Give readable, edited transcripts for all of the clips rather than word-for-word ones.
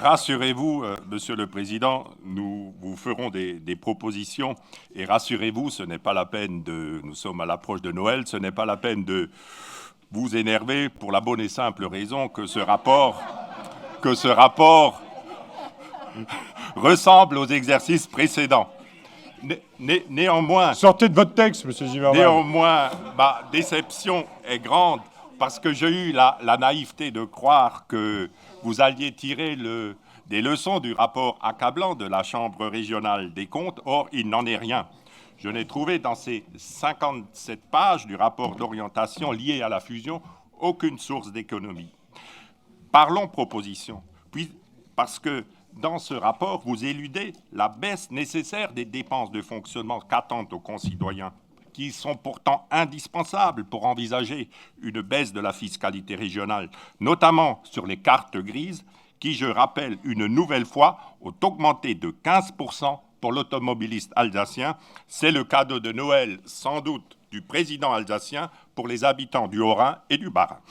Rassurez-vous, Monsieur le Président, nous vous ferons des propositions et rassurez-vous, ce n'est pas la peine de. Nous sommes à l'approche de Noël, ce n'est pas la peine de vous énerver pour la bonne et simple raison que ce rapport ressemble aux exercices précédents. Néanmoins, sortez de votre texte, Monsieur Zimmermann. Néanmoins, ma déception est grande parce que j'ai eu la naïveté de croire que vous alliez tirer des leçons du rapport accablant de la Chambre régionale des comptes. Or, il n'en est rien. Je n'ai trouvé dans ces 57 pages du rapport d'orientation lié à la fusion aucune source d'économie. Parlons proposition, parce que dans ce rapport, vous éludez la baisse nécessaire des dépenses de fonctionnement qu'attendent nos concitoyens, qui sont pourtant indispensables pour envisager une baisse de la fiscalité régionale, notamment sur les cartes grises, qui, je rappelle une nouvelle fois, ont augmenté de 15% pour l'automobiliste alsacien. C'est le cadeau de Noël, sans doute, du président alsacien pour les habitants du Haut-Rhin et du Bas-Rhin.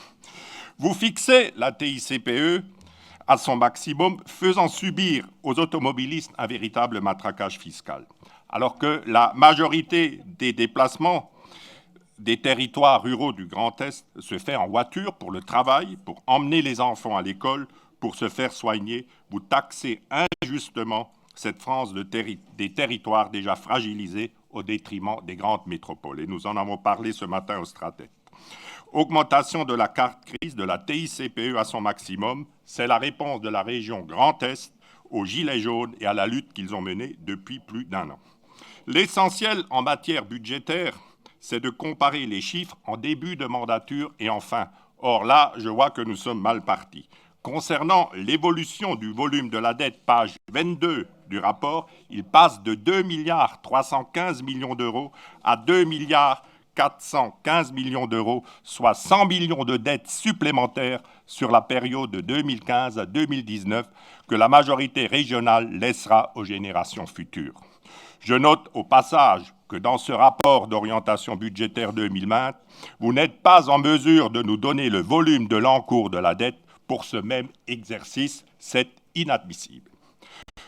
Vous fixez la TICPE à son maximum, faisant subir aux automobilistes un véritable matraquage fiscal. Alors que la majorité des déplacements des territoires ruraux du Grand Est se fait en voiture pour le travail, pour emmener les enfants à l'école, pour se faire soigner, vous taxez injustement cette France des territoires déjà fragilisés au détriment des grandes métropoles. Et nous en avons parlé ce matin au Stratec. Augmentation de la carte grise, de la TICPE à son maximum, c'est la réponse de la région Grand Est aux gilets jaunes et à la lutte qu'ils ont menée depuis plus d'1 an. L'essentiel en matière budgétaire, c'est de comparer les chiffres en début de mandature et en fin. Or là, je vois que nous sommes mal partis. Concernant l'évolution du volume de la dette, page 22 du rapport, il passe de 2,315 milliards d'euros à 2,415 milliards d'euros, soit 100 millions de dettes supplémentaires sur la période de 2015 à 2019 que la majorité régionale laissera aux générations futures. Je note au passage que dans ce rapport d'orientation budgétaire 2020, vous n'êtes pas en mesure de nous donner le volume de l'encours de la dette pour ce même exercice. C'est inadmissible.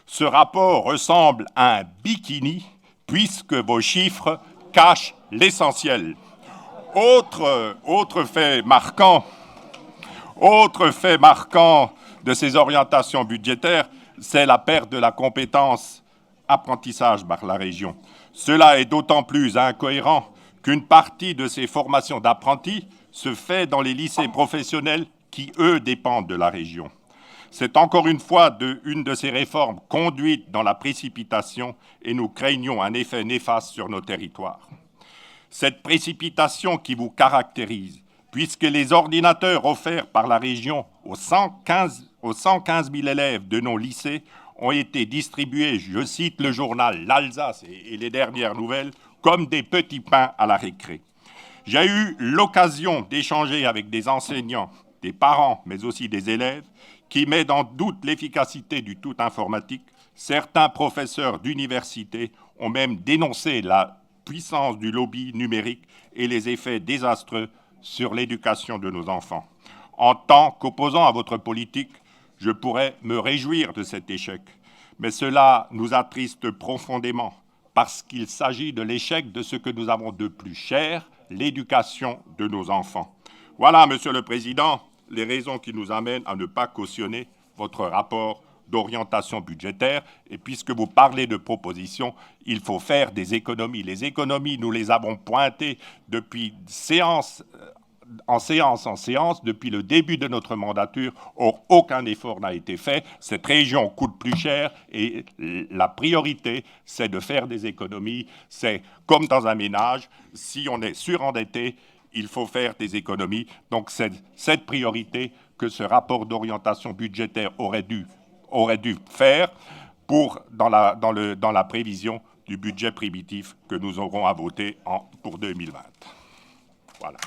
Ce rapport ressemble à un bikini puisque vos chiffres cachent l'essentiel. Autre fait marquant de ces orientations budgétaires, c'est la perte de la compétence apprentissage par la région. Cela est d'autant plus incohérent qu'une partie de ces formations d'apprentis se fait dans les lycées professionnels qui, eux, dépendent de la région. C'est encore une fois une de ces réformes conduites dans la précipitation et nous craignons un effet néfaste sur nos territoires. Cette précipitation qui vous caractérise, puisque les ordinateurs offerts par la région aux 115 000 élèves de nos lycées ont été distribués, je cite le journal L'Alsace et les dernières nouvelles, comme des petits pains à la récré. J'ai eu l'occasion d'échanger avec des enseignants, des parents, mais aussi des élèves, qui mettent en doute l'efficacité du tout informatique. Certains professeurs d'université ont même dénoncé la puissance du lobby numérique et les effets désastreux sur l'éducation de nos enfants. En tant qu'opposant à votre politique, je pourrais me réjouir de cet échec, mais cela nous attriste profondément parce qu'il s'agit de l'échec de ce que nous avons de plus cher, l'éducation de nos enfants. Voilà, Monsieur le Président, les raisons qui nous amènent à ne pas cautionner votre rapport d'orientation budgétaire. Et puisque vous parlez de propositions, il faut faire des économies. Les économies, nous les avons pointées depuis séance en séance, depuis le début de notre mandature. Or, aucun effort n'a été fait. Cette région coûte plus cher et la priorité, c'est de faire des économies. C'est comme dans un ménage, si on est surendetté, il faut faire des économies. Donc, c'est cette priorité que ce rapport d'orientation budgétaire aurait dû faire dans la prévision du budget primitif que nous aurons à voter pour 2020. Voilà.